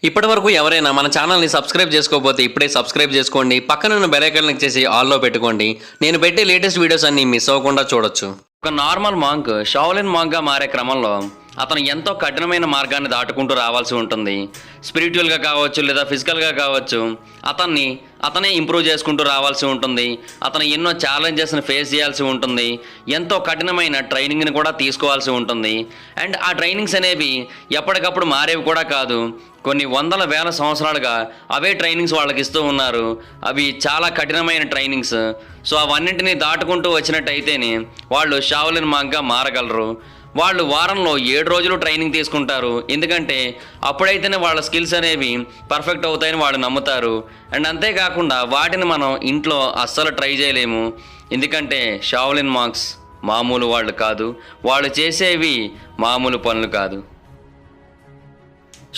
ఇప్పటివరకు ఎవరైనా మన ఛానల్ని సబ్స్క్రైబ్ చేసుకోకపోతే ఇప్పుడే సబ్స్క్రైబ్ చేసుకోండి. పక్కనున్న బెల్ ఐకాన్ క్లిక్ చేసి ఆల్లో పెట్టుకోండి. నేను పెట్టే లేటెస్ట్ వీడియోస్ అన్ని మిస్ అవ్వకుండా చూడొచ్చు. ఒక నార్మల్ మాంక్ షావలిన్ మాంక్గా మారే క్రమంలో అతను ఎంతో కఠినమైన మార్గాన్ని దాటుకుంటూ రావాల్సి ఉంటుంది. స్పిరిచువల్గా కావచ్చు లేదా ఫిజికల్గా కావచ్చు, అతనే ఇంప్రూవ్ చేసుకుంటూ రావాల్సి ఉంటుంది. అతను ఎన్నో ఛాలెంజెస్ని ఫేస్ చేయాల్సి ఉంటుంది. ఎంతో కఠినమైన ట్రైనింగ్ని కూడా తీసుకోవాల్సి ఉంటుంది. అండ్ ఆ ట్రైనింగ్స్ అనేవి ఎప్పటికప్పుడు మారేవి కూడా కాదు. కొన్ని వందల వేల సంవత్సరాలుగా అవే ట్రైనింగ్స్ వాళ్ళకి ఇస్తూ ఉన్నారు. అవి చాలా కఠినమైన ట్రైనింగ్స్. సో అవన్నింటినీ దాటుకుంటూ వచ్చినట్టయితేనే వాళ్ళు షావలిన్ మాంక్గా మారగలరు. వాళ్ళు వారంలో 7 రోజులు ట్రైనింగ్ తీసుకుంటారు. ఎందుకంటే అప్పుడైతేనే వాళ్ళ స్కిల్స్ అనేవి పర్ఫెక్ట్ అవుతాయని వాళ్ళు నమ్ముతారు. అండ్ అంతేకాకుండా వాటిని మనం ఇంట్లో అస్సలు ట్రై చేయలేము. ఎందుకంటే షావలిన్ మాంక్స్ మామూలు వాళ్ళు కాదు. వాళ్ళు చేసేవి మామూలు పనులు కాదు.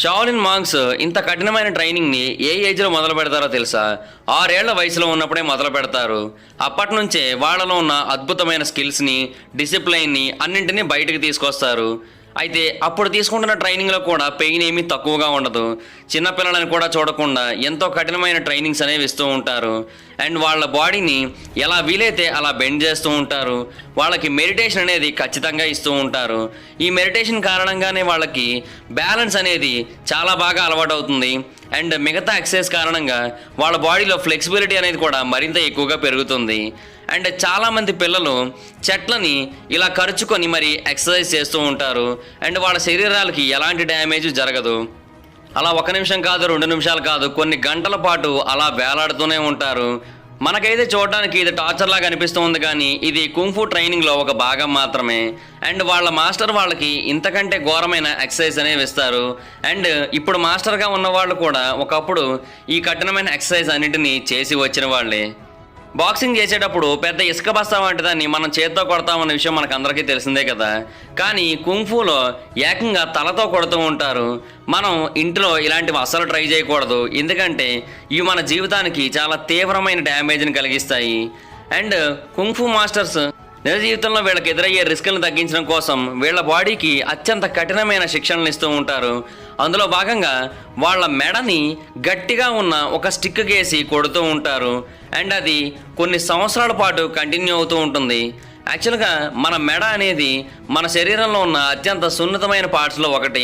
షావలిన్ మాంక్స్ ఇంత కఠినమైన ట్రైనింగ్ని ఏ ఏజ్లో మొదలు పెడతారో తెలుసా? 6 ఏళ్ల వయసులో ఉన్నప్పుడే మొదలు పెడతారు. అప్పటి నుంచే వాళ్ళలో ఉన్న అద్భుతమైన స్కిల్స్ని, డిసిప్లైన్ని అన్నింటినీ బయటకు తీసుకొస్తారు. అయితే అప్పుడు తీసుకుంటున్న ట్రైనింగ్లో కూడా పెయిన్ ఏమీ తక్కువగా ఉండదు. చిన్నపిల్లలని కూడా చూడకుండా ఎంతో కఠినమైన ట్రైనింగ్స్ అనేవి ఇస్తూ ఉంటారు. అండ్ వాళ్ళ బాడీని ఎలా వీలైతే అలా బెండ్ చేస్తూ ఉంటారు. వాళ్ళకి మెడిటేషన్ అనేది ఖచ్చితంగా ఇస్తూ ఉంటారు. ఈ మెడిటేషన్ కారణంగానే వాళ్ళకి బ్యాలెన్స్ అనేది చాలా బాగా అలవాటు అవుతుంది. అండ్ మిగతా ఎక్సర్సైజ్ కారణంగా వాళ్ళ బాడీలో ఫ్లెక్సిబిలిటీ అనేది కూడా మరింత ఎక్కువగా పెరుగుతుంది. అండ్ చాలామంది పిల్లలు చెట్లని ఇలా ఖర్చుకొని మరి ఎక్సర్సైజ్ చేస్తూ ఉంటారు. అండ్ వాళ్ళ శరీరాలకి ఎలాంటి డ్యామేజ్ జరగదు. అలా 1 నిమిషం కాదు, 2 నిమిషాలు కాదు, కొన్ని గంటల పాటు అలా వేలాడుతూనే ఉంటారు. మనకైతే చూడడానికి ఇది టార్చర్ లాగా అనిపిస్తుంది, కానీ ఇది కుంఫు ట్రైనింగ్లో ఒక భాగం మాత్రమే. అండ్ వాళ్ళ మాస్టర్ వాళ్ళకి ఇంతకంటే ఘోరమైన ఎక్సర్సైజ్ అనేవి ఇస్తారు. అండ్ ఇప్పుడు మాస్టర్గా ఉన్న వాళ్ళు కూడా ఒకప్పుడు ఈ కఠినమైన ఎక్సర్సైజ్ అన్నింటినీ చేసి వచ్చిన వాళ్ళే. బాక్సింగ్ చేసేటప్పుడు పెద్ద ఇసుక బస్తా వంటిదాన్ని మనం చేత్తో కొడతామన్న విషయం మనకు అందరికీ తెలిసిందే కదా. కానీ కుంఫులో ఏకంగా తలతో కొడుతూ ఉంటారు. మనం ఇంట్లో ఇలాంటివి అస్సలు ట్రై చేయకూడదు. ఎందుకంటే ఇవి మన జీవితానికి చాలా తీవ్రమైన డ్యామేజ్ని కలిగిస్తాయి. అండ్ కుంఫు మాస్టర్స్ నిజ జీవితంలో వీళ్ళకి ఎదురయ్యే రిస్క్లను తగ్గించడం కోసం వీళ్ళ బాడీకి అత్యంత కఠినమైన శిక్షణలు ఇస్తూ ఉంటారు. అందులో భాగంగా వాళ్ళ మెడని గట్టిగా ఉన్న ఒక స్టిక్ వేసి కొడుతూ ఉంటారు. అండ్ అది కొన్ని సంవత్సరాల పాటు కంటిన్యూ అవుతూ ఉంటుంది. యాక్చువల్గా మన మెడ అనేది మన శరీరంలో ఉన్న అత్యంత సున్నితమైన పార్ట్స్లో ఒకటి.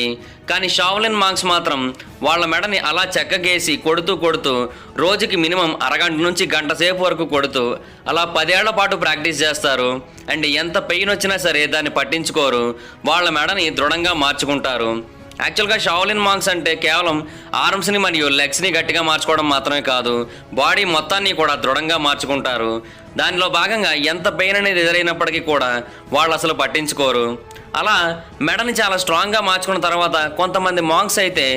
కానీ షావలిన్ మాంక్స్ మాత్రం వాళ్ళ మెడని అలా చెక్కగేసి కొడుతూ రోజుకి మినిమం అరగంట నుంచి గంట సేపు వరకు కొడుతూ అలా 10 ఏళ్ల పాటు ప్రాక్టీస్ చేస్తారు. అండ్ ఎంత పెయిన్ వచ్చినా సరే దాన్ని పట్టించుకోరు. వాళ్ళ మెడని దృఢంగా మార్చుకుంటారు. యాక్చువల్గా షావలిన్ మాంక్స్ అంటే కేవలం ఆర్మ్స్ని మరియు లెగ్స్ని గట్టిగా మార్చుకోవడం మాత్రమే కాదు, బాడీ మొత్తాన్ని కూడా దృఢంగా మార్చుకుంటారు. దానిలో భాగంగా ఎంత పెయిన్ అనేది ఎదురైనప్పటికీ కూడా వాళ్ళు అసలు పట్టించుకోరు. అలా మెడని చాలా స్ట్రాంగ్గా మార్చుకున్న తర్వాత కొంతమంది మాంక్స్ అయితే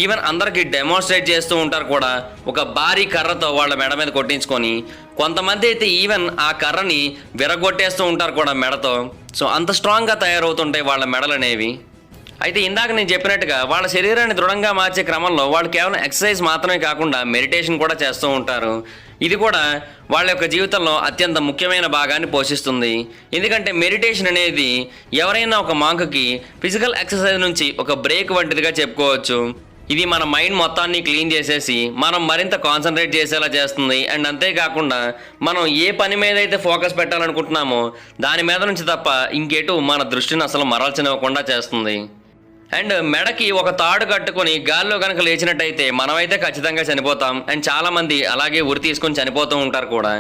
ఈవెన్ అందరికీ డెమోన్స్ట్రేట్ చేస్తూ ఉంటారు కూడా, ఒక భారీ కర్రతో వాళ్ళ మెడ మీద కొట్టించుకొని. కొంతమంది అయితే ఈవెన్ ఆ కర్రని విరగొట్టేస్తూ ఉంటారు కూడా మెడతో. సో అంత స్ట్రాంగ్గా తయారవుతుంటాయి వాళ్ళ మెడలు అనేవి. అయితే ఇందాక నేను చెప్పినట్టుగా వాళ్ళ శరీరాన్ని దృఢంగా మార్చే క్రమంలో వాళ్ళు కేవలం ఎక్సర్సైజ్ మాత్రమే కాకుండా మెడిటేషన్ కూడా చేస్తూ ఉంటారు. ఇది కూడా వాళ్ళ యొక్క జీవితంలో అత్యంత ముఖ్యమైన భాగాన్ని పోషిస్తుంది. ఎందుకంటే మెడిటేషన్ అనేది ఎవరైనా ఒక మాంక్కి ఫిజికల్ ఎక్సర్సైజ్ నుంచి ఒక బ్రేక్ వంటిదిగా చెప్పుకోవచ్చు. ఇది మన మైండ్ మొత్తాన్ని క్లీన్ చేసేసి మనం మరింత కాన్సన్ట్రేట్ చేసేలా చేస్తుంది. అండ్ అంతేకాకుండా మనం ఏ పని మీద అయితే ఫోకస్ పెట్టాలనుకుంటున్నామో దాని మీద నుంచి తప్ప ఇంకెటు మన దృష్టిని అసలు మరల్చనివ్వకుండా చేస్తుంది. అండ్ మెడకి ఒక తాడు కట్టుకొని గాల్లో కనుక లేచినట్టయితే మనమైతే ఖచ్చితంగా చనిపోతాం. అండ్ చాలామంది అలాగే ఉరి తీసుకొని చనిపోతూ ఉంటారు కూడా.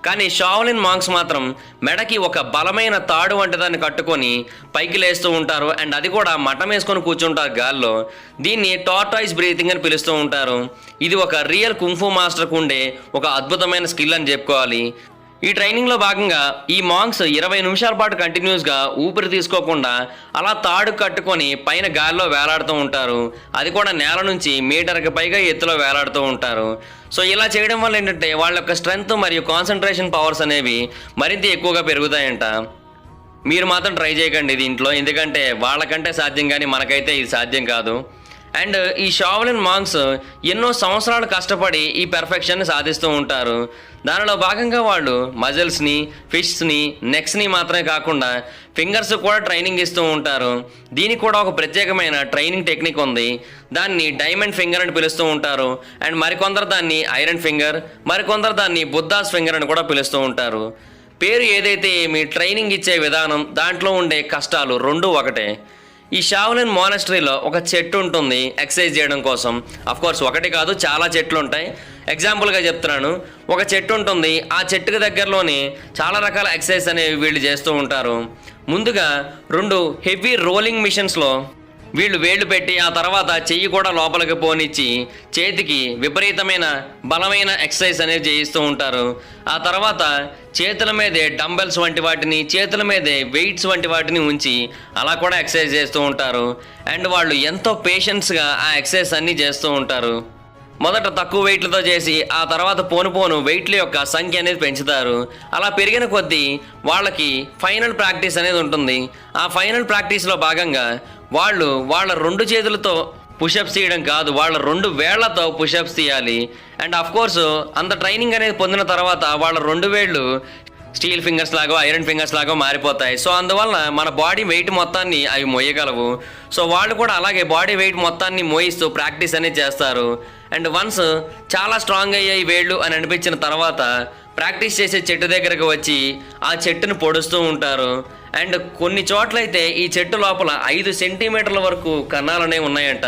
కానీ షావలిన్ మాంక్స్ మాత్రం మెడకి ఒక బలమైన తాడు వంటిదాన్ని కట్టుకొని పైకి లేస్తూ ఉంటారు. అండ్ అది కూడా మఠం వేసుకొని కూర్చుంటారు గాల్లో. దీన్ని టార్టాయిస్ బ్రీతింగ్ అని పిలుస్తూ ఉంటారు. ఇది ఒక రియల్ కుంఫు మాస్టర్కు ఉండే ఒక అద్భుతమైన స్కిల్ అని చెప్పుకోవాలి. ఈ ట్రైనింగ్లో భాగంగా ఈ మాంక్స్ 20 నిమిషాల పాటు కంటిన్యూస్గా ఊపిరి తీసుకోకుండా అలా తాడు కట్టుకొని పైన గాల్లో వేలాడుతూ ఉంటారు. అది కూడా నేల నుంచి మీటర్కి పైగా ఎత్తులో వేలాడుతూ ఉంటారు. సో ఇలా చేయడం వల్ల ఏంటంటే వాళ్ళ యొక్క స్ట్రెంగ్త్ మరియు కాన్సన్ట్రేషన్ పవర్స్ అనేవి మరింత ఎక్కువగా పెరుగుతాయంట. మీరు మాత్రం ట్రై చేయకండి దీంట్లో, ఎందుకంటే వాళ్ళకంటే సాధ్యం కానీ మనకైతే ఇది సాధ్యం కాదు. అండ్ ఈ షావలిన్ మాంగ్స్ ఎన్నో సంవత్సరాలు కష్టపడి ఈ పెర్ఫెక్షన్ని సాధిస్తూ ఉంటారు. దానిలో భాగంగా వాళ్ళు మజిల్స్ని, ఫిష్స్ని, నెక్స్ని మాత్రమే కాకుండా ఫింగర్స్ కూడా ట్రైనింగ్ ఇస్తూ ఉంటారు. దీనికి కూడా ఒక ప్రత్యేకమైన ట్రైనింగ్ టెక్నిక్ ఉంది. దాన్ని డైమండ్ ఫింగర్ అని పిలుస్తూ ఉంటారు. అండ్ మరికొందరు దాన్ని ఐరన్ ఫింగర్, మరికొందరు దాన్ని బుద్ధాస్ ఫింగర్ అని కూడా పిలుస్తూ ఉంటారు. పేరు ఏదైతే మీ ట్రైనింగ్ ఇచ్చే విధానం, దాంట్లో ఉండే కష్టాలు రెండూ ఒకటే. ఈ షావలిన్ మోనస్టరీలో ఒక చెట్టు ఉంటుంది ఎక్సర్సైజ్ చేయడం కోసం. కోర్స్ ఒకటి కాదు, చాలా చెట్లు ఉంటాయి. ఎగ్జాంపుల్గా చెప్తున్నాను, ఒక చెట్టు ఉంటుంది. ఆ చెట్టుకి దగ్గరలోనే చాలా రకాల ఎక్సర్సైజ్ అనేవి వీళ్ళు చేస్తూ ఉంటారు. ముందుగా 2 హెవీ రోలింగ్ మిషన్స్లో వీళ్ళు వేళ్ళు పెట్టి ఆ తర్వాత చెయ్యి కూడా లోపలికి పోనిచ్చి చేతికి విపరీతమైన బలమైన ఎక్సర్సైజ్ అనేది చేయిస్తూ ఉంటారు. ఆ తర్వాత చేతుల మీదే డంబెల్స్ వంటి వాటిని, చేతుల మీదే వెయిట్స్ వంటి వాటిని ఉంచి అలా కూడా ఎక్సర్సైజ్ చేస్తూ ఉంటారు. అండ్ వాళ్ళు ఎంతో పేషెన్స్గా ఆ ఎక్సర్సైజ్ అన్నీ చేస్తూ ఉంటారు. మొదట తక్కువ వెయిట్లతో చేసి ఆ తర్వాత పోను వెయిట్ల యొక్క సంఖ్య అనేది పెంచుతారు. అలా పెరిగిన కొద్దీ వాళ్ళకి ఫైనల్ ప్రాక్టీస్ అనేది ఉంటుంది. ఆ ఫైనల్ ప్రాక్టీస్లో భాగంగా వాళ్ళు వాళ్ళ 2 చేతులతో పుషప్స్ తీయడం కాదు, వాళ్ళ 2 వేళ్లతో పుషప్స్ తీయాలి. అండ్ కోర్స్ అంత ట్రైనింగ్ అనేది పొందిన తర్వాత వాళ్ళ 2 వేళ్ళు స్టీల్ ఫింగర్స్ లాగో ఐరన్ ఫింగర్స్ లాగో మారిపోతాయి. సో అందువల్ల మన బాడీ వెయిట్ మొత్తాన్ని అవి మోయగలవు. సో వాళ్ళు కూడా అలాగే బాడీ వెయిట్ మొత్తాన్ని మోయిస్తూ ప్రాక్టీస్ అనేది చేస్తారు. అండ్ వన్స్ చాలా స్ట్రాంగ్ అయ్యాయి వేళ్ళు అని అనిపించిన తర్వాత ప్రాక్టీస్ చేసే చెట్టు దగ్గరకు వచ్చి ఆ చెట్టును పొడుస్తూ ఉంటారు. అండ్ కొన్ని చోట్లయితే ఈ చెట్టు లోపల 5 సెంటీమీటర్ల వరకు కన్నాలనే ఉన్నాయంట.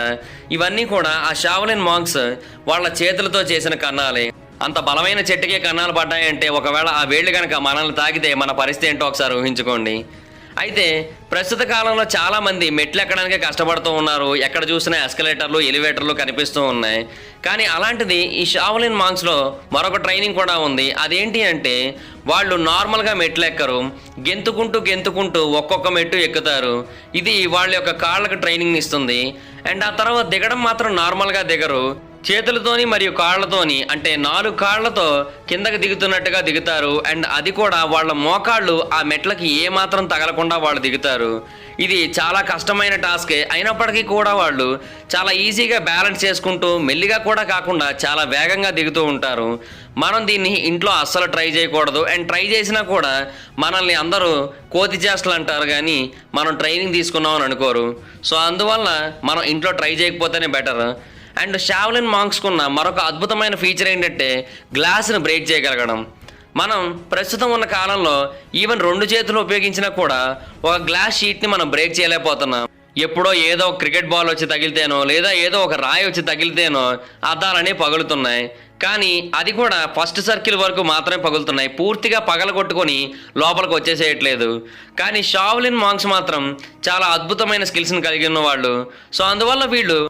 ఇవన్నీ కూడా ఆ షావలిన్ మాంగ్స్ వాళ్ళ చేతులతో చేసిన కన్నాలే. అంత బలమైన చెట్టుకే కన్నాలు పడ్డాయంటే ఒకవేళ ఆ వేళ్ళు కనుక మనల్ని తాకితే మన పరిస్థితి ఏంటో ఒకసారి ఊహించుకోండి. అయితే ప్రస్తుత కాలంలో చాలామంది మెట్లు ఎక్కడానికే కష్టపడుతూ ఉన్నారు. ఎక్కడ చూసినా ఎస్కలేటర్లు, ఎలివేటర్లు కనిపిస్తూ ఉన్నాయి. కానీ అలాంటిది ఈ షావలిన్ మాంగ్స్లో మరొక ట్రైనింగ్ కూడా ఉంది. అదేంటి అంటే వాళ్ళు నార్మల్గా మెట్లు ఎక్కరు, గెంతుకుంటూ ఒక్కొక్క మెట్టు ఎక్కుతారు. ఇది వాళ్ళ యొక్క కాళ్ళకు ట్రైనింగ్ ఇస్తుంది. అండ్ ఆ తర్వాత దిగడం మాత్రం నార్మల్గా దిగరు, చేతులతోని మరియు కాళ్ళతోని, అంటే 4 కాళ్ళతో కిందకి దిగుతున్నట్టుగా దిగుతారు. అండ్ అది కూడా వాళ్ళ మోకాళ్ళు ఆ మెట్లకి ఏమాత్రం తగలకుండా వాళ్ళు దిగుతారు. ఇది చాలా కష్టమైన టాస్కే. అయినప్పటికీ కూడా వాళ్ళు చాలా ఈజీగా బ్యాలెన్స్ చేసుకుంటూ మెల్లిగా కూడా కాకుండా చాలా వేగంగా దిగుతూ ఉంటారు. మనం దీన్ని ఇంట్లో అస్సలు ట్రై చేయకూడదు. అండ్ ట్రై చేసినా కూడా మనల్ని అందరూ కోతి చేష్టలు అంటారు, కానీ మనం ట్రైనింగ్ తీసుకున్నామని అనుకోరు. సో అందువల్ల మనం ఇంట్లో ట్రై చేయకపోతేనే బెటర్. అండ్ షావలిన్ మాంగ్స్కున్న మరొక అద్భుతమైన ఫీచర్ ఏంటంటే గ్లాస్ని బ్రేక్ చేయగలగడం. మనం ప్రస్తుతం ఉన్న కాలంలో ఈవెన్ 2 చేతులు ఉపయోగించినా కూడా ఒక గ్లాస్ షీట్ని మనం బ్రేక్ చేయలేకపోతున్నాం. ఎప్పుడో ఏదో ఒక క్రికెట్ బాల్ వచ్చి తగిలితేనో లేదా ఏదో ఒక రాయి వచ్చి తగిలితేనో అద్దాలనే పగులుతున్నాయి. కానీ అది కూడా ఫస్ట్ సర్కిల్ వరకు మాత్రమే పగులుతున్నాయి, పూర్తిగా పగలగొట్టుకొని లోపలికి వచ్చేసేయట్లేదు. కానీ షావలిన్ మాంగ్స్ మాత్రం చాలా అద్భుతమైన స్కిల్స్ని కలిగి ఉన్నవాళ్ళు. సో అందువల్ల వీళ్ళు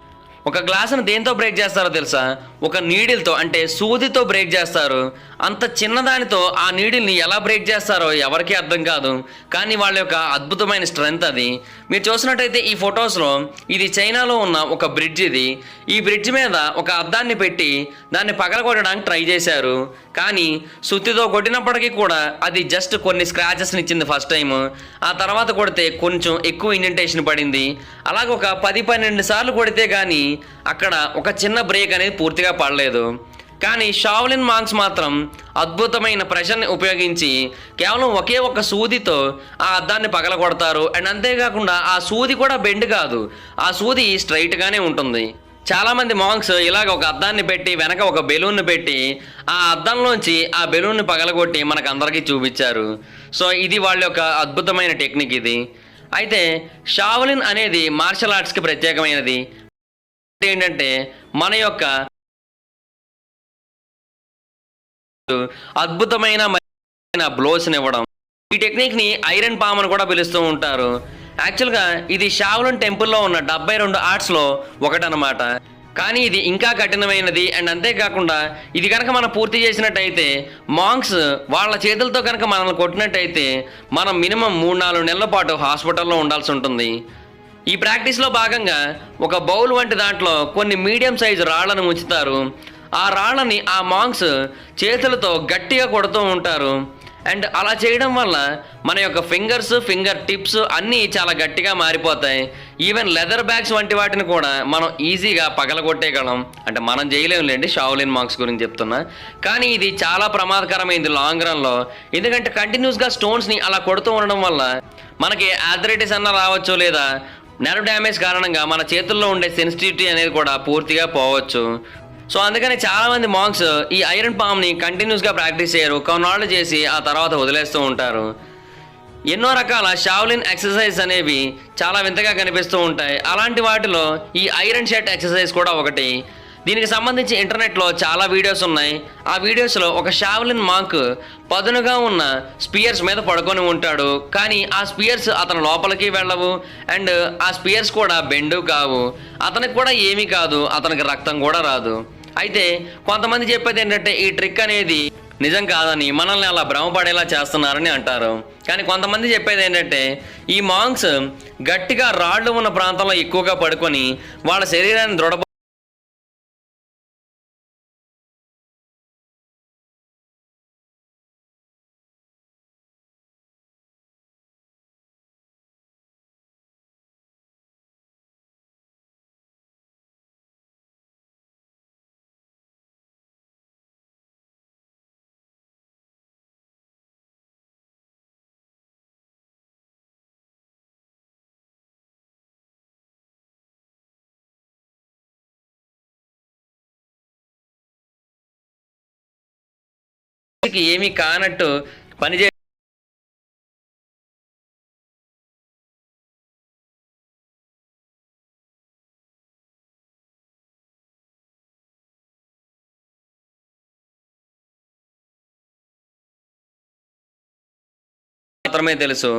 ఒక గ్లాసును దేంతో బ్రేక్ చేస్తారో తెలుసా? ఒక నీడిల్తో, అంటే సూదితో బ్రేక్ చేస్తారు. అంత చిన్నదానితో ఆ నీడిల్ని ఎలా బ్రేక్ చేస్తారో ఎవరికీ అర్థం కాదు. కానీ వాళ్ళ యొక్క అద్భుతమైన స్ట్రెంగ్త్ అది. మీరు చూసినట్టయితే ఈ ఫొటోస్లో ఇది చైనాలో ఉన్న ఒక బ్రిడ్జ్. ఇది ఈ బ్రిడ్జ్ మీద ఒక అద్దాన్ని పెట్టి దాన్ని పగలగొట్టడానికి ట్రై చేశారు. కానీ సుత్తితో కొట్టినప్పటికీ కూడా అది జస్ట్ కొన్ని స్క్రాచెస్ని ఇచ్చింది ఫస్ట్ టైం. ఆ తర్వాత కొడితే కొంచెం ఎక్కువ ఇండెంటేషన్ పడింది. అలాగే ఒక 10-12 సార్లు కొడితే కానీ అక్కడ ఒక చిన్న బ్రేక్ అనేది పూర్తిగా పడలేదు. కానీ షావలిన్ మాంగ్స్ మాత్రం అద్భుతమైన ప్రెషర్ని ఉపయోగించి కేవలం ఒకే ఒక సూదితో ఆ అద్దాన్ని పగలగొడతారు. అండ్ అంతేకాకుండా ఆ సూది కూడా బెండ్ కాదు, ఆ సూది స్ట్రైట్గానే ఉంటుంది. చాలామంది మాంగ్స్ ఇలాగ ఒక అద్దాన్ని పెట్టి వెనక ఒక బెలూన్ని పెట్టి ఆ అద్దంలోంచి ఆ బెలూన్ని పగలగొట్టి మనకు అందరికీ చూపించారు. సో ఇది వాళ్ళ యొక్క అద్భుతమైన టెక్నిక్ ఇది. అయితే షావలిన్ అనేది మార్షల్ ఆర్ట్స్కి ప్రత్యేకమైనది. ఏంటంటే మన యొక్క అద్భుతమైన బ్లోస్ని ఇవ్వడం. ఈ టెక్నిక్ని ఐరన్ పామ్ అని కూడా పిలుస్తూ ఉంటారు. యాక్చువల్గా ఇది షావలిన్ టెంపుల్లో ఉన్న 72 ఆర్ట్స్లో ఒకటనమాట. కానీ ఇది ఇంకా కఠినమైనది. అండ్ అంతేకాకుండా ఇది కనుక మనం పూర్తి చేసినట్టయితే మాంగ్స్ వాళ్ళ చేతులతో కనుక మనల్ని కొట్టినట్టయితే మనం మినిమం 3-4 నెలల పాటు హాస్పిటల్లో ఉండాల్సి ఉంటుంది. ఈ ప్రాక్టీస్లో భాగంగా ఒక బౌల్ వంటి దాంట్లో కొన్ని మీడియం సైజు రాళ్లను ఉంచుతారు. ఆ రాళ్ళని ఆ మాంగ్స్ చేతులతో గట్టిగా కొడుతూ ఉంటారు. అండ్ అలా చేయడం వల్ల మన యొక్క ఫింగర్ టిప్స్ అన్నీ చాలా గట్టిగా మారిపోతాయి. ఈవెన్ లెదర్ బ్యాగ్స్ వంటి వాటిని కూడా మనం ఈజీగా పగలగొట్టేయగలం. అంటే మనం చేయలేములేండి, షావ్లిన్ మాంక్స్ గురించి చెప్తున్నా. కానీ ఇది చాలా ప్రమాదకరమైంది లాంగ్ రన్లో. ఎందుకంటే కంటిన్యూస్గా స్టోన్స్ని అలా కొడుతూ ఉండడం వల్ల మనకి ఆర్థరైటిస్ అన్న రావచ్చు, లేదా నెర్వ్ డ్యామేజ్ కారణంగా మన చేతుల్లో ఉండే సెన్సిటివిటీ అనేది కూడా పూర్తిగా పోవచ్చు. సో అందుకని చాలామంది మాంక్స్ ఈ ఐరన్ పామ్ని కంటిన్యూస్గా ప్రాక్టీస్ చేయరు, కొన్నాళ్ళు చేసి ఆ తర్వాత వదిలేస్తూ ఉంటారు. ఎన్నో రకాల షావ్లిన్ ఎక్సర్సైజ్ అనేవి చాలా వింతగా కనిపిస్తూ ఉంటాయి. అలాంటి వాటిలో ఈ ఐరన్ షర్ట్ ఎక్సర్సైజ్ కూడా ఒకటి. దీనికి సంబంధించి ఇంటర్నెట్లో చాలా వీడియోస్ ఉన్నాయి. ఆ వీడియోస్లో ఒక షావ్లిన్ మాంక్ పదునుగా ఉన్న స్పియర్స్ మీద పడుకొని ఉంటాడు. కానీ ఆ స్పియర్స్ అతని లోపలికి వెళ్ళవు, అండ్ ఆ స్పియర్స్ కూడా బెండు కావు. అతనికి కూడా ఏమీ కాదు, అతనికి రక్తం కూడా రాదు. అయితే కొంతమంది చెప్పేది ఏంటంటే ఈ ట్రిక్ అనేది నిజం కాదని, మనల్ని అలా భ్రమపడేలా చేస్తున్నారని అంటారు. కానీ కొంతమంది చెప్పేది ఏంటంటే ఈ మాంక్స్ గట్టిగా రాళ్ళు ఉన్న ప్రాంతంలో ఎక్కువగా పడుకొని వాళ్ళ శరీరాన్ని దృఢ ఏమీ కానట్టు పనిచే మాత్రమే తెలుసు.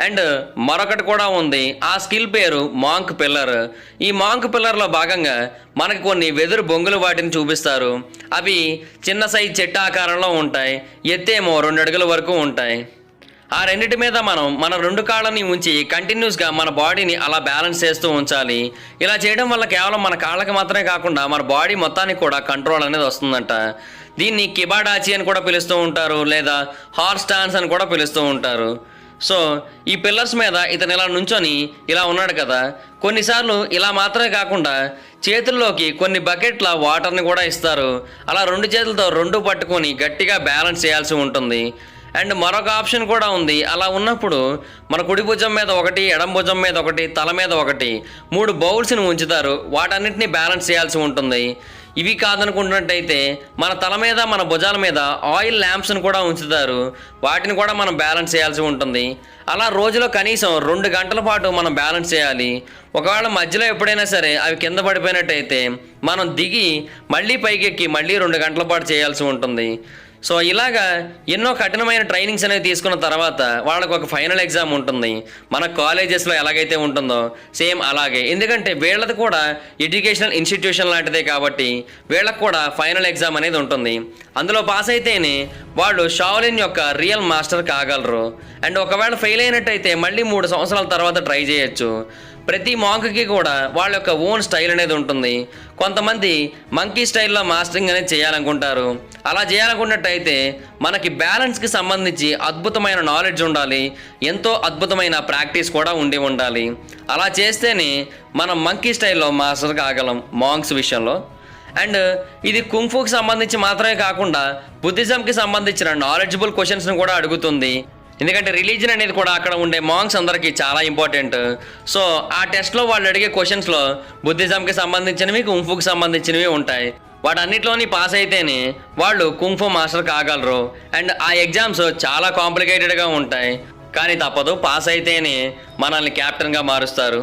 అండ్ మరొకటి కూడా ఉంది, ఆ స్కిల్ పేరు మాంక్ పిల్లర్. ఈ మాంక్ పిల్లర్లో భాగంగా మనకు కొన్ని వెదురు బొంగులు వాటిని చూపిస్తారు. అవి చిన్న సైజ్ చెట్టు ఆకారంలో ఉంటాయి, ఎత్తేమో 2 అడుగుల వరకు ఉంటాయి. ఆ రెండిటి మీద మనం మన 2 కాళ్ళని ఉంచి కంటిన్యూస్గా మన బాడీని అలా బ్యాలెన్స్ చేస్తూ ఉంచాలి. ఇలా చేయడం వల్ల కేవలం మన కాళ్ళకి మాత్రమే కాకుండా మన బాడీ మొత్తానికి కూడా కంట్రోల్ అనేది వస్తుందంట. దీన్ని కిబాడాచి అని కూడా పిలుస్తూ ఉంటారు, లేదా హార్స్ డాన్స్ అని కూడా పిలుస్తూ ఉంటారు. సో ఈ పిల్లర్స్ మీద ఇతను ఇలా నుంచొని ఇలా ఉన్నాడు కదా, కొన్నిసార్లు ఇలా మాత్రమే కాకుండా చేతుల్లోకి కొన్ని బకెట్ల వాటర్ని కూడా ఇస్తారు. అలా 2 చేతులతో 2 పట్టుకొని గట్టిగా బ్యాలెన్స్ చేయాల్సి ఉంటుంది. అండ్ మరొక ఆప్షన్ కూడా ఉంది. అలా ఉన్నప్పుడు మన కుడి భుజం మీద ఒకటి, ఎడం భుజం మీద ఒకటి, తల మీద ఒకటి, 3 బౌల్స్ని ఉంచుతారు. వాటన్నిటిని బ్యాలెన్స్ చేయాల్సి ఉంటుంది. ఇవి కాదనుకుంటున్నట్టయితే మన తల మీద, మన భుజాల మీద ఆయిల్ ల్యాంప్స్ని కూడా ఉంచుతారు. వాటిని కూడా మనం బ్యాలెన్స్ చేయాల్సి ఉంటుంది. అలా రోజులో కనీసం 2 గంటల పాటు మనం బ్యాలెన్స్ చేయాలి. ఒకవేళ మధ్యలో ఎప్పుడైనా సరే అవి కింద పడిపోయినట్టయితే మనం దిగి మళ్ళీ పైకెక్కి మళ్ళీ 2 గంటల పాటు చేయాల్సి ఉంటుంది. సో ఇలాగా ఎన్నో కఠినమైన ట్రైనింగ్స్ అనేవి తీసుకున్న తర్వాత వాళ్ళకు ఒక ఫైనల్ ఎగ్జామ్ ఉంటుంది. మన కాలేజెస్లో ఎలాగైతే ఉంటుందో సేమ్ అలాగే. ఎందుకంటే వీళ్ళది కూడా ఎడ్యుకేషనల్ ఇన్స్టిట్యూషన్ లాంటిదే కాబట్టి వీళ్ళకు కూడా ఫైనల్ ఎగ్జామ్ అనేది ఉంటుంది. అందులో పాస్ అయితేనే వాళ్ళు షావ్లిన్ యొక్క రియల్ మాస్టర్ కాగలరు. అండ్ ఒకవేళ ఫెయిల్ అయినట్టయితే మళ్ళీ 3 సంవత్సరాల తర్వాత ట్రై చేయొచ్చు. ప్రతి మాంక్కి కూడా వాళ్ళ యొక్క ఓన్ స్టైల్ అనేది ఉంటుంది. కొంతమంది మంకీ స్టైల్లో మాస్టరింగ్ అనేది చేయాలనుకుంటారు. అలా చేయాలనుకున్నట్టయితే మనకి బ్యాలెన్స్కి సంబంధించి అద్భుతమైన నాలెడ్జ్ ఉండాలి, ఎంతో అద్భుతమైన ప్రాక్టీస్ కూడా ఉండాలి. అలా చేస్తేనే మనం మంకీ స్టైల్లో మాస్టర్ కాగలం మాంక్స్ విషయంలో. అండ్ ఇది కుంగ్ఫూకి సంబంధించి మాత్రమే కాకుండా బుద్ధిజంకి సంబంధించిన నాలెడ్జబుల్ క్వశ్చన్స్ని కూడా అడుగుతుంది. ఎందుకంటే రిలీజన్ అనేది కూడా అక్కడ ఉండే మాంక్స్ అందరికీ చాలా ఇంపార్టెంట్. సో ఆ టెస్ట్లో వాళ్ళు అడిగే క్వశ్చన్స్లో బుద్ధిజంకి సంబంధించినవి, కుంగ్ఫూకి సంబంధించినవి ఉంటాయి. వాటన్నిటిలోని పాస్ అయితేనే వాళ్ళు కుంగ్ఫూ మాస్టర్ కాగలరు. అండ్ ఆ ఎగ్జామ్స్ చాలా కాంప్లికేటెడ్గా ఉంటాయి, కానీ తప్పదు, పాస్ అయితేనే మనల్ని కెప్టెన్గా మారుస్తారు.